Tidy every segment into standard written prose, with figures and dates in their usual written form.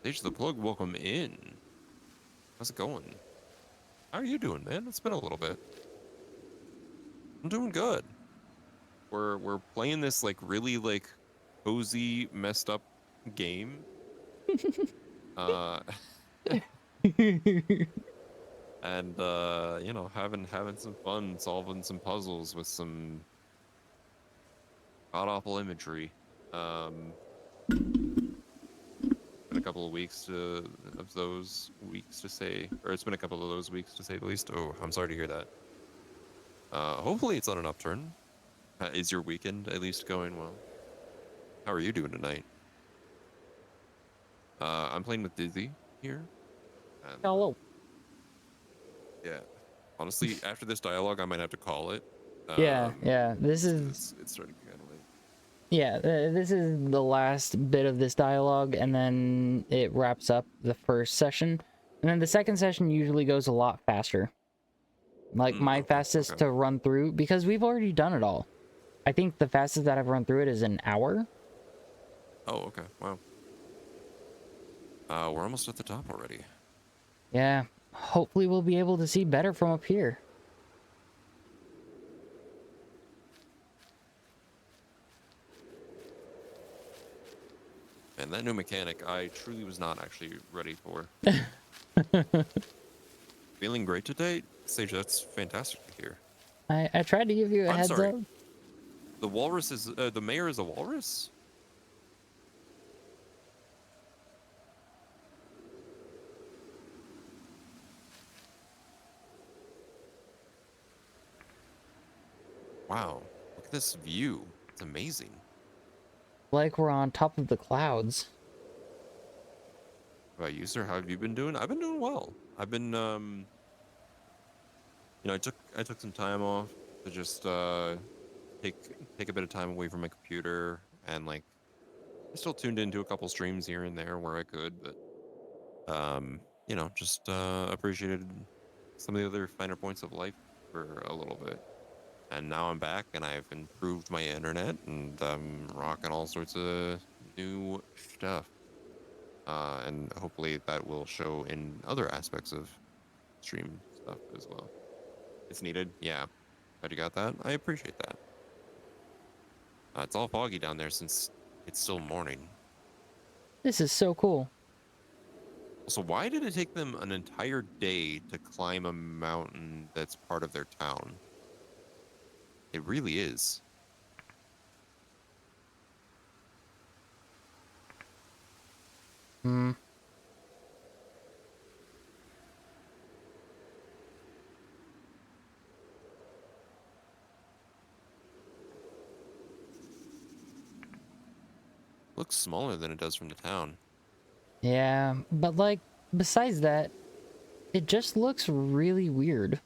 Stage the plug, welcome in. How's it going? How are you doing, man? It's been a little bit. I'm doing good. We're playing this like really like cozy, messed up game. Uh and you know, having some fun solving some puzzles with some god awful imagery. Um been a couple of weeks to of those weeks to say, or it's been a couple of those weeks to say the least. Oh, I'm sorry to hear that. Hopefully it's on an upturn. Is your weekend at least going well? How are you doing tonight? I'm playing with Dizzy here, and Hello. yeah, honestly, after this dialogue, I might have to call it, Yeah, yeah. This just because is it's starting to get kind of late. yeah. This is the last bit of this dialogue, and then it wraps up the first session, and then the second session usually goes a lot faster. Like my Okay, fastest okay. to run through because we've already done it all. I think the fastest that I've run through it is an hour. Oh, okay. Wow. We're almost at the top already. Yeah. Hopefully, we'll be able to see better from up here. And that new mechanic, I truly was not actually ready for. Feeling great today, Sage. That's fantastic to hear. I tried to give you a I'm heads sorry. up. The walrus is the mayor is a walrus. Wow, look at this view. It's amazing. Like we're on top of the clouds. How about you, sir? How have you been doing? I've been doing well. I've been you know, I took some time off to just take take a bit of time away from my computer and like I still tuned into a couple streams here and there where I could, but you know, just appreciated some of the other finer points of life for a little bit. And now I'm back and I've improved my internet and I'm rocking all sorts of new stuff. And hopefully that will show in other aspects of stream stuff as well. It's needed. Yeah. Glad you got that. I appreciate that. It's all foggy down there since it's still morning. This is so cool. So why did it take them an entire day to climb a mountain that's part of their town? It really is. Hmm. Looks smaller than it does from the town. Yeah, but like besides that, it just looks really weird.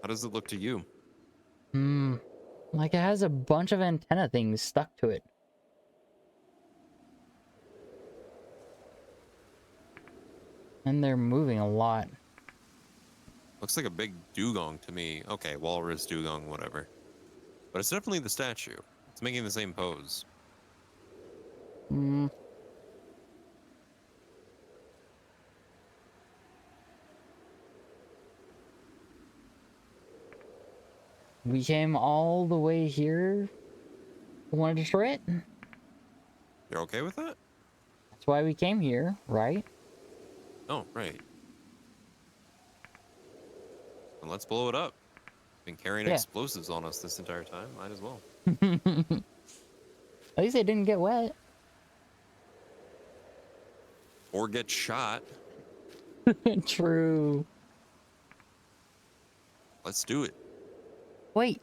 How does it look to you? Hmm. Like it has a bunch of antenna things stuck to it. And they're moving a lot. Looks like a big dugong to me. Okay, walrus, dugong, whatever. But it's definitely the statue. It's making the same pose. Hmm. We came all the way here to want to destroy it. You're okay with that? That's why we came here, right? Oh, right. And let's blow it up. Been carrying Yeah. explosives on us this entire time. Might as well. At least it didn't get wet. Or get shot. True. Let's do it. Wait.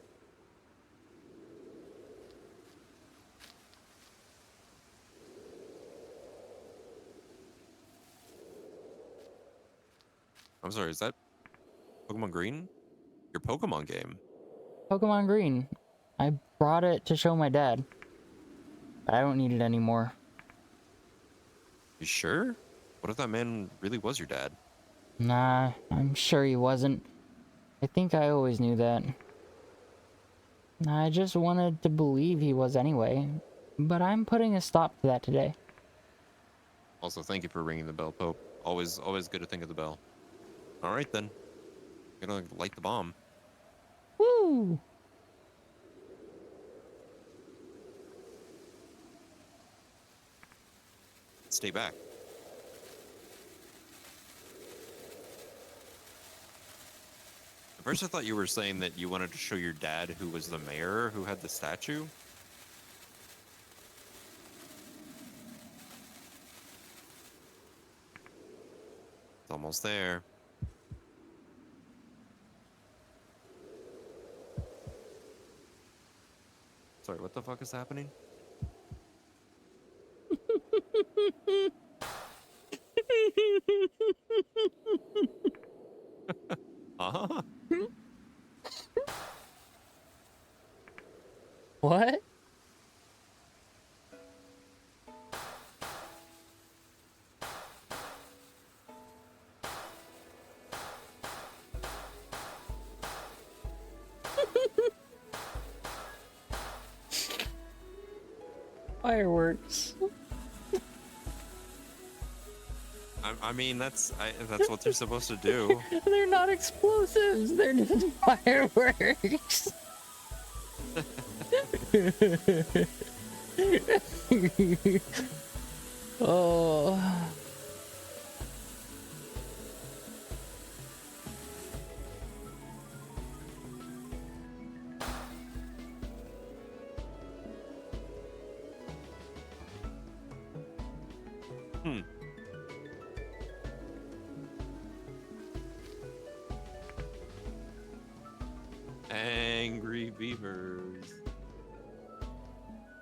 I'm sorry, is that Pokemon Green? Your Pokemon game? Pokemon Green. I brought it to show my dad. But I don't need it anymore. You sure? What if that man really was your dad? Nah, I'm sure he wasn't. I think I always knew that. I just wanted to believe he was anyway. But I'm putting a stop to that today. Also, thank you for ringing the bell, Pope. Always good to think of the bell. All right then, gonna light the bomb. Woo! Stay back. At first, I thought you were saying that you wanted to show your dad who was the mayor who had the statue. It's almost there. Sorry, what the fuck is happening? Uh-huh. What? Fireworks. I mean, that's what they're supposed to do. They're not explosives. They're just fireworks. Oh. Hmm. Angry beavers.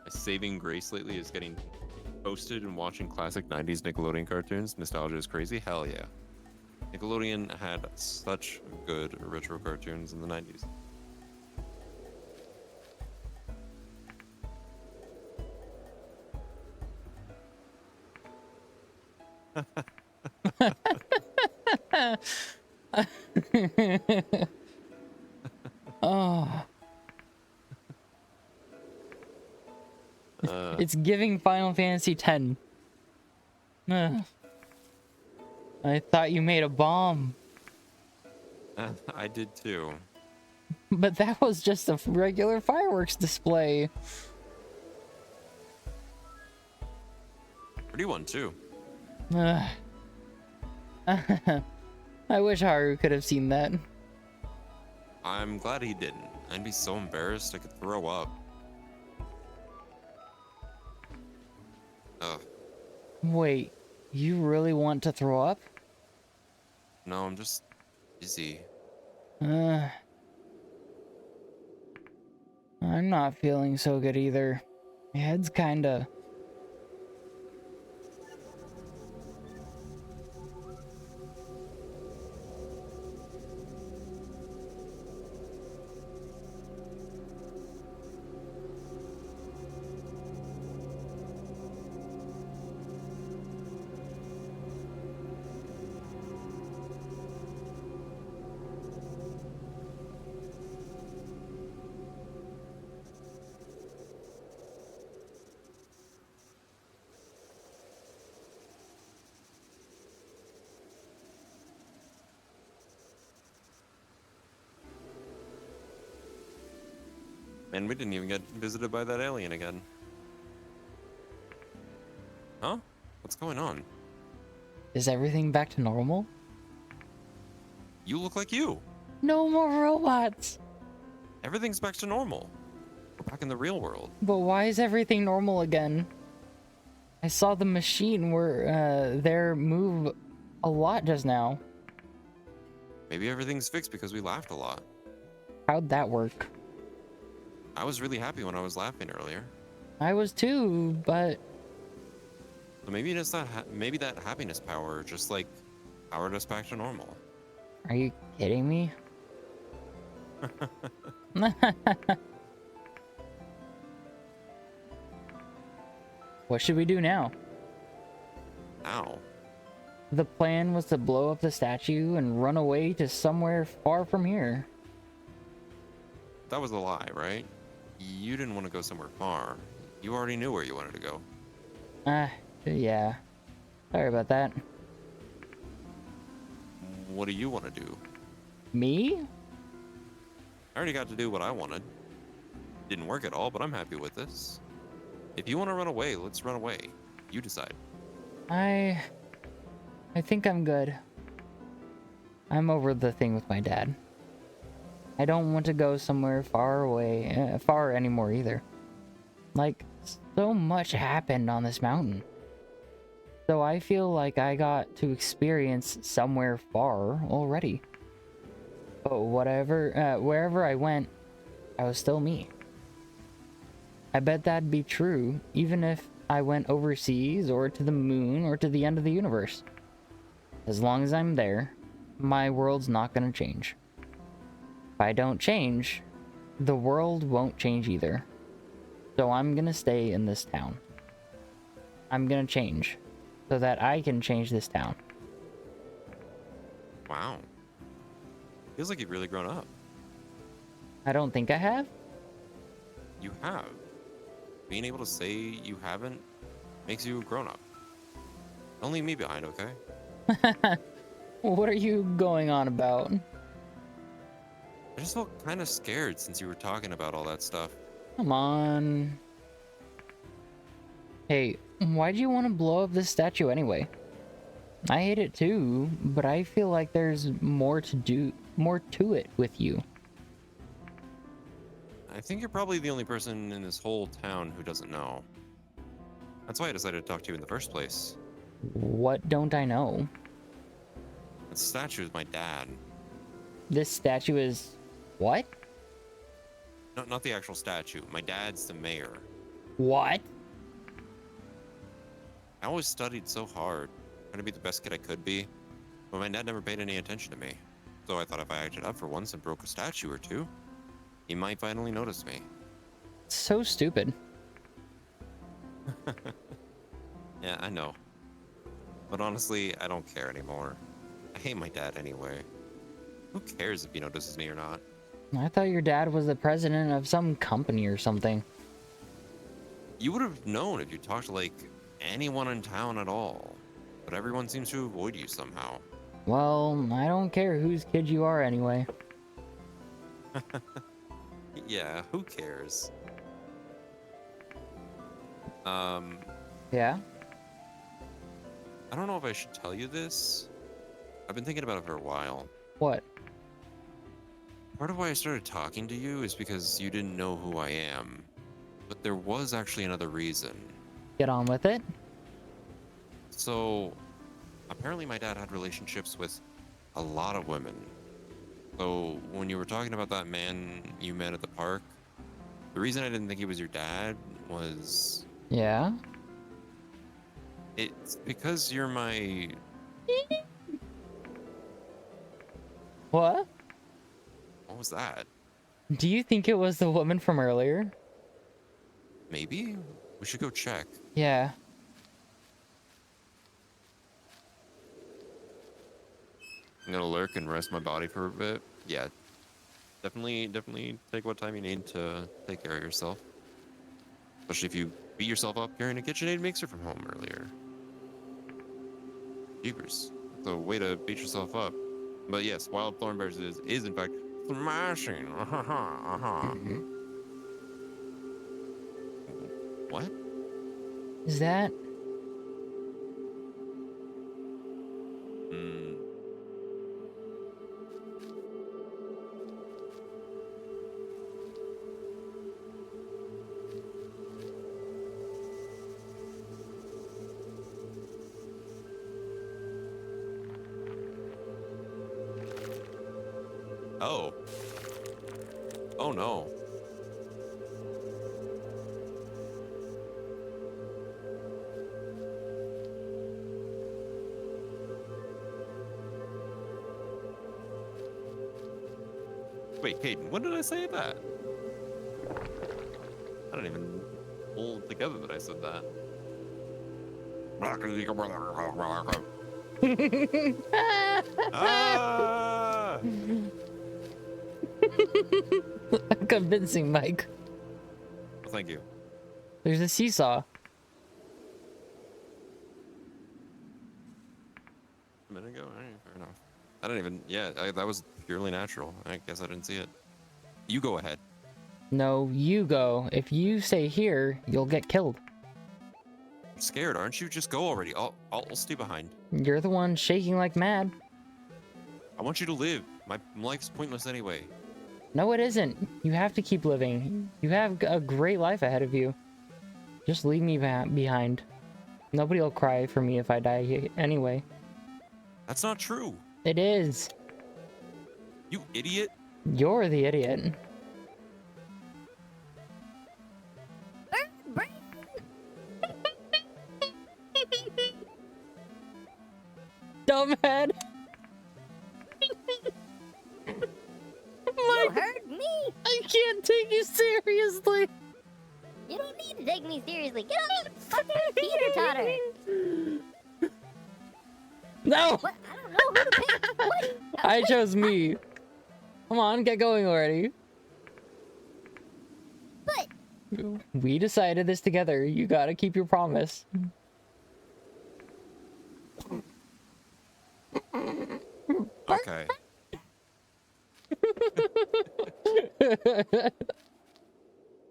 My saving grace lately is getting posted and watching classic 90s Nickelodeon cartoons. Nostalgia is crazy. Hell yeah. Nickelodeon had such good retro cartoons in the 90s. Oh. Uh, It's giving Final Fantasy X. Ugh. I thought you made a bomb, I did too. but that was just a regular fireworks display. Pretty one too. Ugh. I wish Haru could have seen that. I'm glad he didn't. I'd be so embarrassed I could throw up. Ugh. Wait, you really want to throw up? No, I'm just busy. I'm not feeling so good either. My head's kinda... Man, we didn't even get visited by that alien again. Huh? What's going on? Is everything back to normal? You look like you. No more robots! Everything's back to normal. We're back in the real world. But why is everything normal again? I saw the machine where there move a lot just now. Maybe everything's fixed because we laughed a lot. How'd that work? I was really happy when I was laughing earlier. I was too, but... So maybe it's not. Maybe that happiness power just like powered us back to normal. Are you kidding me? What should we do now? Ow. The plan was to blow up the statue and run away to somewhere far from here. That was a lie, right? You didn't want to go somewhere far. You already knew where you wanted to go. Yeah. Sorry about that. What do you want to do? Me? I already got to do what I wanted. Didn't work at all, but I'm happy with this. If you want to run away, let's run away. You decide. I think I'm good. I'm over the thing with my dad. I don't want to go somewhere far away, far anymore either. Like, so much happened on this mountain. So I feel like I got to experience somewhere far already. But wherever I went, I was still me. I bet that'd be true even if I went overseas or to the moon or to the end of the universe. As long as I'm there, my world's not gonna change. If I don't change, the world won't change either. So I'm gonna stay in this town. I'm gonna change so that I can change this town. Wow. Feels like you've really grown up. I don't think I have. You have. Being able to say you haven't makes you a grown up. Don't leave me behind, okay? What are you going on about? I just felt kind of scared since you were talking about all that stuff. Come on. Hey, why'd you want to blow up this statue anyway? I hate it too, but I feel like there's more to it with you. I think you're probably the only person in this whole town who doesn't know. That's why I decided to talk to you in the first place. What don't I know? That statue is my dad. This statue is... what? No, not the actual statue. My dad's the mayor. What? I always studied so hard, trying to be the best kid I could be, but my dad never paid any attention to me. So I thought if I acted up for once and broke a statue or two, he might finally notice me. So stupid. Yeah, I know. But honestly, I don't care anymore. I hate my dad anyway. Who cares if he notices me or not? I thought your dad was the president of some company or something. You would have known if you talked to, like, anyone in town at all. But everyone seems to avoid you somehow. Well, I don't care whose kid you are anyway. Yeah, who cares? Yeah? I don't know if I should tell you this. I've been thinking about it for a while. What? Part of why I started talking to you is because you didn't know who I am. But there was actually another reason. Get on with it? So, apparently my dad had relationships with a lot of women. So, when you were talking about that man you met at the park, the reason I didn't think he was your dad was... Yeah? It's because you're my... What? What was that? Do you think it was the woman from earlier? Maybe? We should go check. Yeah. I'm gonna lurk and rest my body for a bit. Yeah. Definitely take what time you need to take care of yourself. Especially if you beat yourself up carrying a KitchenAid mixer from home earlier. Jeepers. That's a way to beat yourself up. But yes, Wild Thornberries is in fact smashing. What? Is that... Hmm. Oh. Oh no. Wait, Caden, when did I say that? I don't even hold together that I said that. Ah! Convincing, Mike. Well, thank you. There's a seesaw. I don't even. Yeah, that was purely natural. I guess I didn't see it. You go ahead. No, you go. If you stay here, you'll get killed. You're scared, aren't you? Just go already. I'll stay behind. You're the one shaking like mad. I want you to live. My life's pointless anyway. No, it isn't. You have to keep living. You have a great life ahead of you. Just leave me behind. Nobody will cry for me if I die anyway. That's not true. It is. You idiot. You're the idiot. Dumbhead. You heard me. I can't take you seriously. You don't need to take me seriously. Get on the fucking teeter totter. No. What? I don't know who to pick. What? I chose me. Come on, get going already. But We decided this together. You gotta keep your promise. Okay.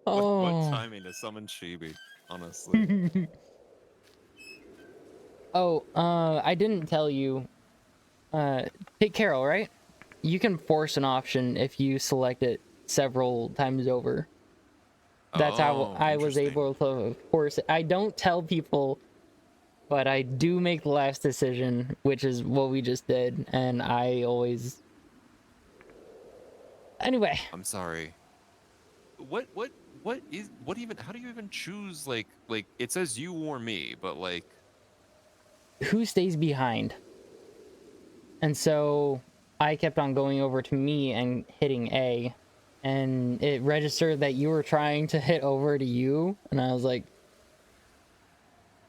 What timing to summon Chibi, honestly. Oh, I didn't tell you. Pick Carol, right? You can force an option if you select it several times over. That's how I was able to force it. I don't tell people, but I do make the last decision, which is what we just did, and I always... Anyway. I'm sorry. What even, how do you even choose, like, it says you or me, but, like... Who stays behind? And so I kept on going over to me and hitting A, and it registered that you were trying to hit over to you, and I was like,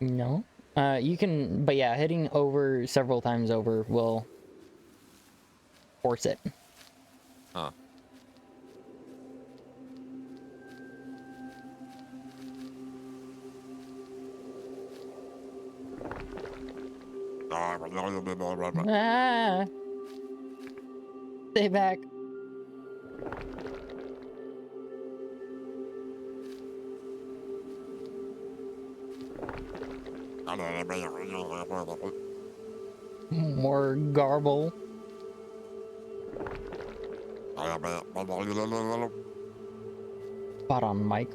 no. You can, but yeah, hitting over several times over will force it. Huh. Ah! Stay back. More garble. Spot on, Mike.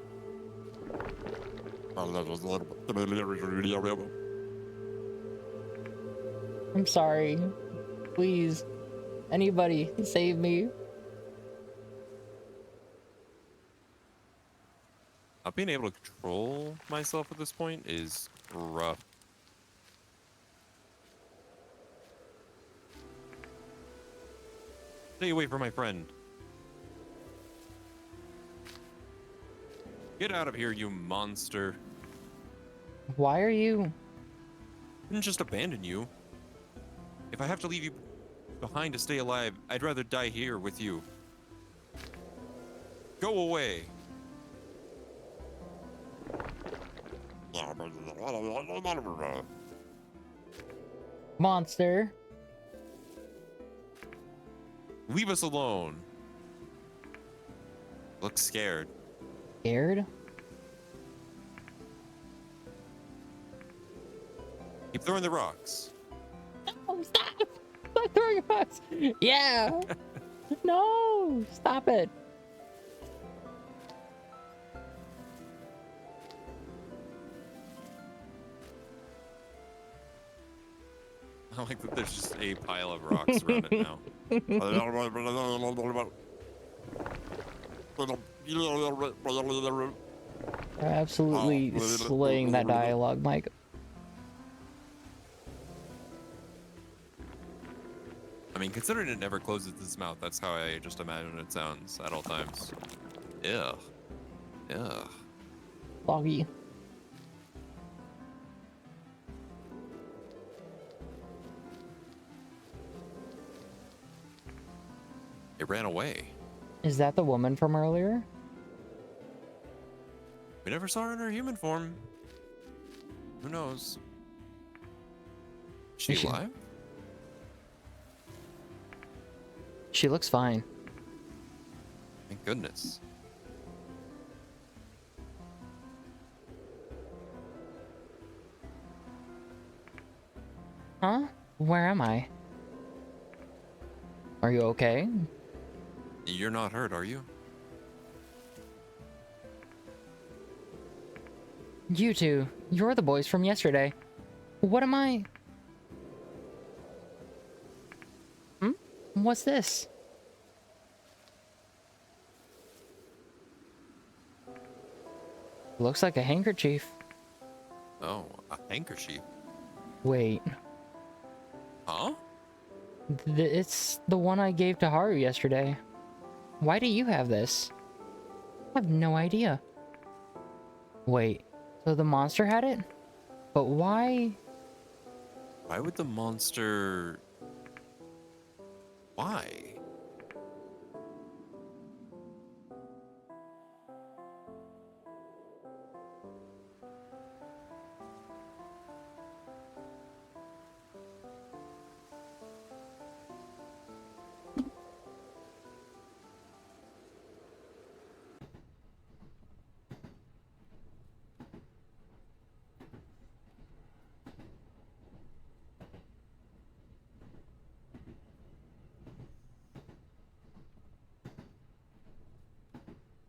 I'm sorry. Please. Anybody, save me. Being able to control myself at this point is rough. Stay away from my friend. Get out of here, you monster. Why are you... I didn't just abandon you. If I have to leave you behind to stay alive, I'd rather die here with you. Go away. Monster. Leave us alone. Look scared. Scared? Keep throwing the rocks. No, stop! Stop throwing rocks! Yeah! No! Stop it! I like that there's just a pile of rocks around it now. You're absolutely slaying that dialogue, Mike. I mean, considering it never closes its mouth, that's how I just imagine it sounds at all times. Ew. Ugh. Foggy. It ran away. Is that the woman from earlier? We never saw her in her human form. Who knows? Is she alive? She looks fine. Thank goodness. Huh? Where am I? Are you okay? You're not hurt, are you? You two. You're the boys from yesterday. What am I? Hmm? What's this? Looks like a handkerchief. Oh, a handkerchief. Wait. Huh? It's the one I gave to Haru yesterday. Why do you have this? I have no idea. Wait, so the monster had it? But why? Why would the monster... Why?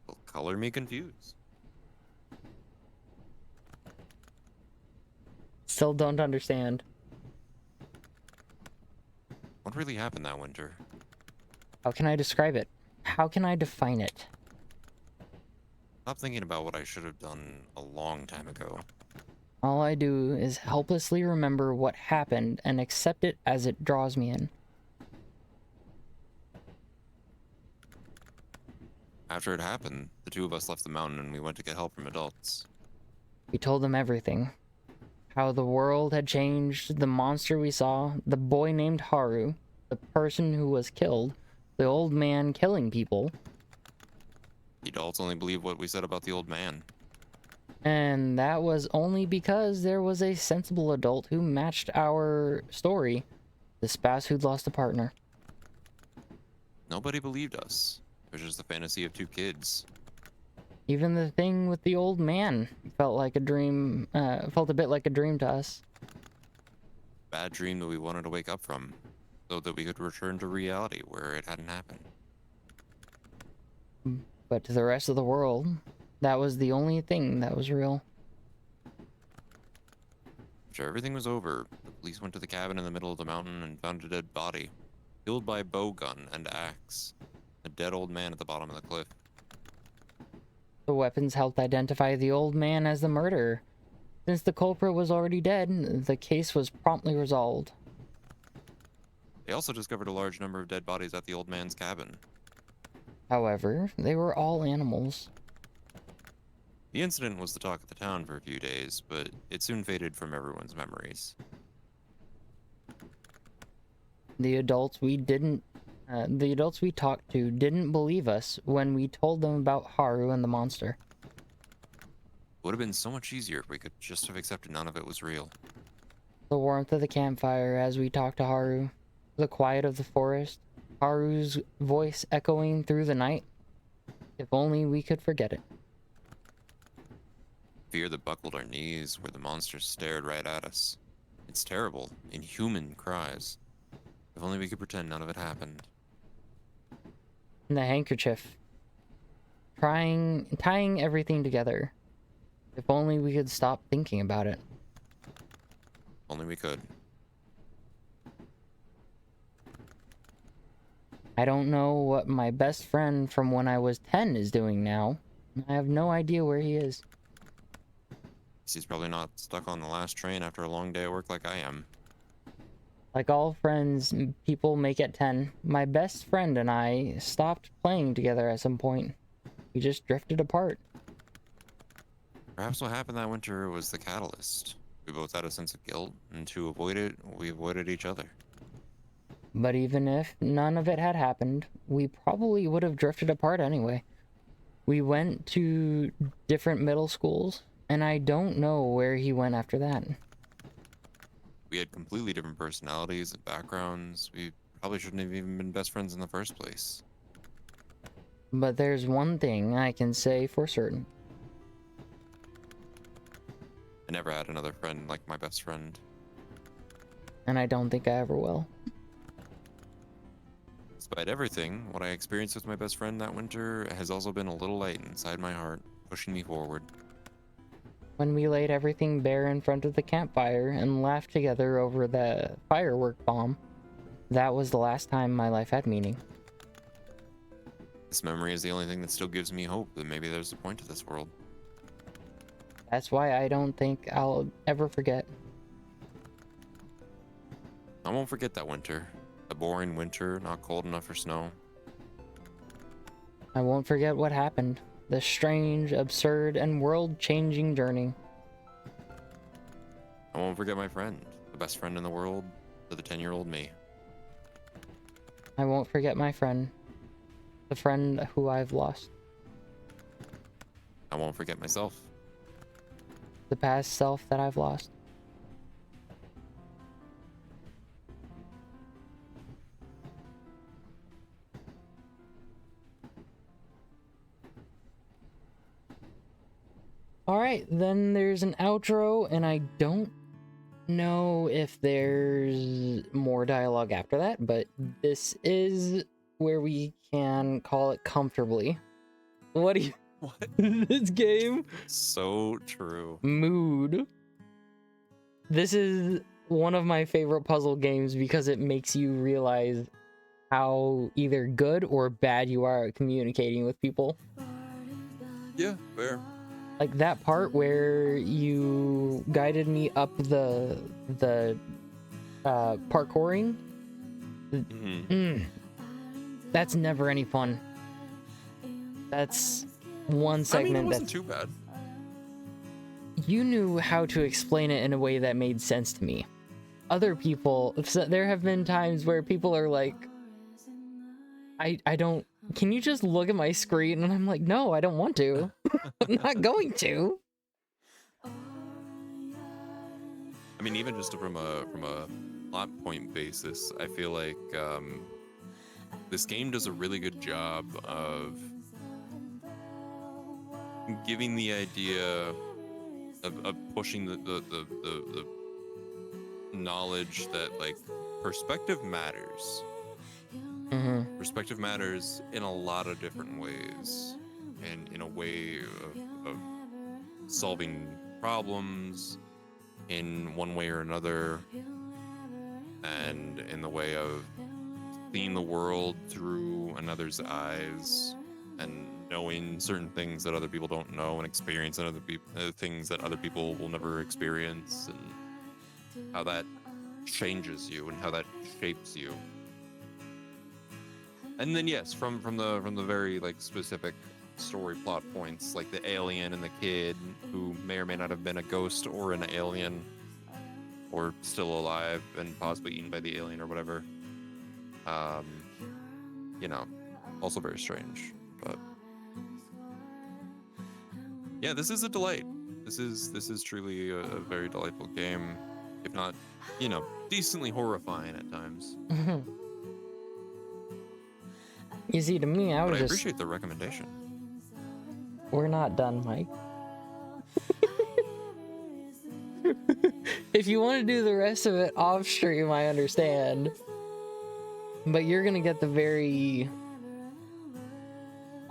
Well, color me confused. Still don't understand. What really happened that winter? How can I describe it? How can I define it? Stop thinking about what I should have done a long time ago. All I do is helplessly remember what happened and accept it as it draws me in. After it happened, the two of us left the mountain and we went to get help from adults. We told them everything. How the world had changed, the monster we saw, the boy named Haru, the person who was killed, the old man killing people. The adults only believed what we said about the old man. And that was only because there was a sensible adult who matched our story. The spouse who'd lost a partner. Nobody believed us. It was just the fantasy of two kids. Even the thing with the old man felt like a dream, felt a bit like a dream to us. Bad dream that we wanted to wake up from, so that we could return to reality where it hadn't happened. But to the rest of the world, that was the only thing that was real. After everything was over, the police went to the cabin in the middle of the mountain and found a dead body, killed by a bow gun and axe. A dead old man at the bottom of the cliff. The weapons helped identify the old man as the murderer. Since the culprit was already dead, the case was promptly resolved. They also discovered a large number of dead bodies at the old man's cabin. However, they were all animals. The incident was the talk of the town for a few days, but it soon faded from everyone's memories. The adults we talked to didn't believe us when we told them about Haru and the monster. It would have been so much easier if we could just have accepted none of it was real. The warmth of the campfire as we talked to Haru, the quiet of the forest, Haru's voice echoing through the night. If only we could forget it. Fear that buckled our knees where the monster stared right at us. Its terrible, inhuman cries. If only we could pretend none of it happened. And the handkerchief. Tying everything together. If only we could stop thinking about it. Only we could. I don't know what my best friend from when I was 10 is doing now. I have no idea where he is. He's probably not stuck on the last train after a long day at work like I am. Like all friends people make at 10, my best friend and I stopped playing together at some point. We just drifted apart. Perhaps what happened that winter was the catalyst. We both had a sense of guilt, and to avoid it, we avoided each other. But even if none of it had happened, we probably would have drifted apart anyway. We went to different middle schools, and I don't know where he went after that. We had completely different personalities and backgrounds. We probably shouldn't have even been best friends in the first place. But there's one thing I can say for certain. I never had another friend like my best friend. And I don't think I ever will. Despite everything, what I experienced with my best friend that winter has also been a little light inside my heart, pushing me forward. When we laid everything bare in front of the campfire and laughed together over the firework bomb, that was the last time my life had meaning. This memory is the only thing that still gives me hope that maybe there's a point to this world. That's why I don't think I'll ever forget. I won't forget that winter. The boring winter, not cold enough for snow. I won't forget what happened. The strange, absurd, and world-changing journey. I won't forget my friend, the best friend in the world, to the 10-year-old me. I won't forget my friend. The friend who I've lost. I won't forget myself. The past self that I've lost. Alright, then there's an outro, and I don't know if there's more dialogue after that, but this is where we can call it comfortably. What do you... What? This game? So true. Mood. This is one of my favorite puzzle games because it makes you realize how either good or bad you are at communicating with people. Yeah, fair. Like that part where you guided me up the parkouring. That's never any fun. That's one segment. I mean, it wasn't too bad. You knew how to explain it in a way that made sense to me. Other people, there have been times where people are like, I don't, can you just look at my screen? And I'm like, no, I don't want to. I'm not going to. I mean, even just from a plot point basis, I feel like this game does a really good job of giving the idea of pushing the knowledge that like perspective matters. Perspective matters in a lot of different ways, and in a way of solving problems in one way or another, and in the way of seeing the world through another's eyes and knowing certain things that other people don't know and experiencing other things that other people will never experience, and how that changes you and how that shapes you. And then yes, from the very like specific story plot points, like the alien and the kid who may or may not have been a ghost or an alien, or still alive and possibly eaten by the alien or whatever. You know, also very strange. But yeah, this is a delight. This is truly a very delightful game, if not, you know, decently horrifying at times. You see, to me, I But was I just... appreciate the recommendation. We're not done, Mike. If you want to do the rest of it off stream, I understand. But you're gonna get the very...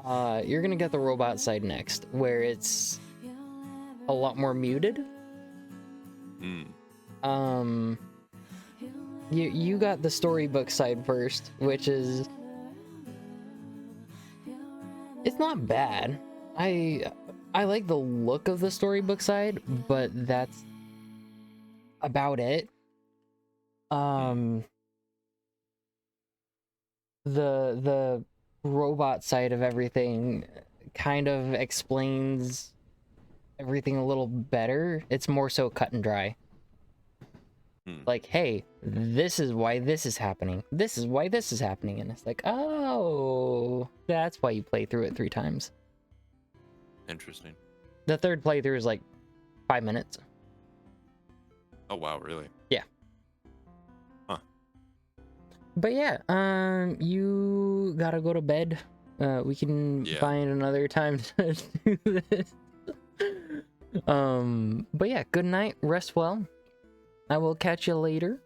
you're gonna get the robot side next, where it's a lot more muted. You got the storybook side first, which is... It's not bad. I like the look of the storybook side, but that's about it. The robot side of everything kind of explains everything a little better. It's more so cut and dry. Like, hey, this is why this is happening. This is why this is happening. And it's like, oh, that's why you play through it 3 times. Interesting. The third playthrough is like 5 minutes. Oh wow, really? Yeah. Huh. But yeah, you gotta go to bed. We can Yeah. find another time to do this. But yeah, good night, rest well. I will catch you later.